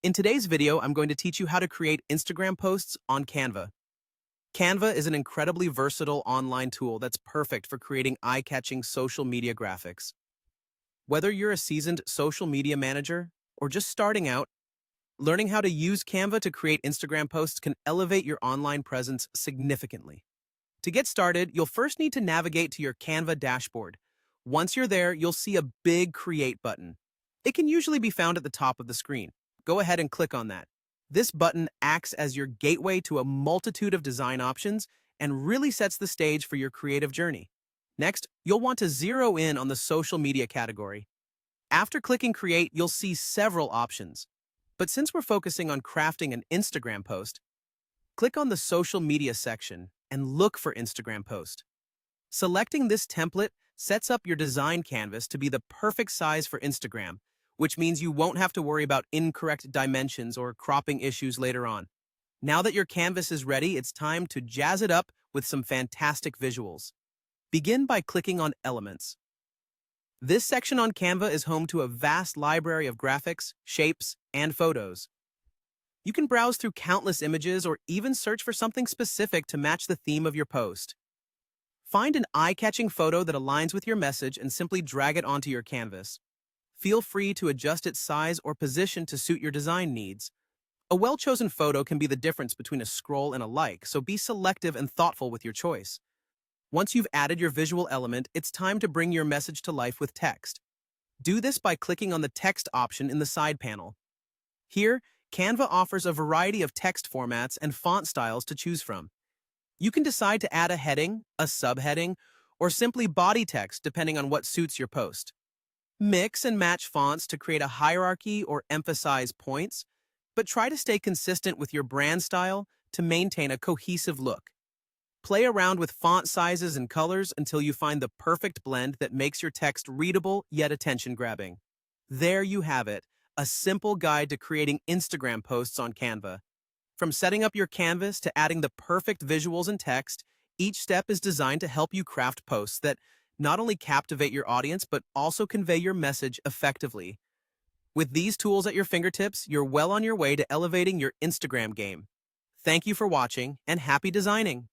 In today's video, I'm going to teach you how to create Instagram posts on Canva. Canva is an incredibly versatile online tool that's perfect for creating eye-catching social media graphics. Whether you're a seasoned social media manager or just starting out, learning how to use Canva to create Instagram posts can elevate your online presence significantly. To get started, you'll first need to navigate to your Canva dashboard. Once you're there, you'll see a big Create button. It can usually be found at the top of the screen. Go ahead and click on that. This button acts as your gateway to a multitude of design options and really sets the stage for your creative journey. Next, you'll want to zero in on the social media category. After clicking Create, you'll see several options. But since we're focusing on crafting an Instagram post, click on the Social Media section and look for Instagram Post. Selecting this template sets up your design canvas to be the perfect size for Instagram, which means you won't have to worry about incorrect dimensions or cropping issues later on. Now that your canvas is ready, it's time to jazz it up with some fantastic visuals. Begin by clicking on Elements. This section on Canva is home to a vast library of graphics, shapes, and photos. You can browse through countless images or even search for something specific to match the theme of your post. Find an eye-catching photo that aligns with your message and simply drag it onto your canvas. Feel free to adjust its size or position to suit your design needs. A well-chosen photo can be the difference between a scroll and a like, so be selective and thoughtful with your choice. Once you've added your visual element, it's time to bring your message to life with text. Do this by clicking on the text option in the side panel. Here, Canva offers a variety of text formats and font styles to choose from. You can decide to add a heading, a subheading, or simply body text depending on what suits your post. Mix and match fonts to create a hierarchy or emphasize points, but try to stay consistent with your brand style to maintain a cohesive look. Play around with font sizes and colors until you find the perfect blend that makes your text readable yet attention-grabbing. There you have it, a simple guide to creating Instagram posts on Canva. From setting up your canvas to adding the perfect visuals and text, each step is designed to help you craft posts that not only captivate your audience, but also convey your message effectively. With these tools at your fingertips, you're well on your way to elevating your Instagram game. Thank you for watching, and happy designing!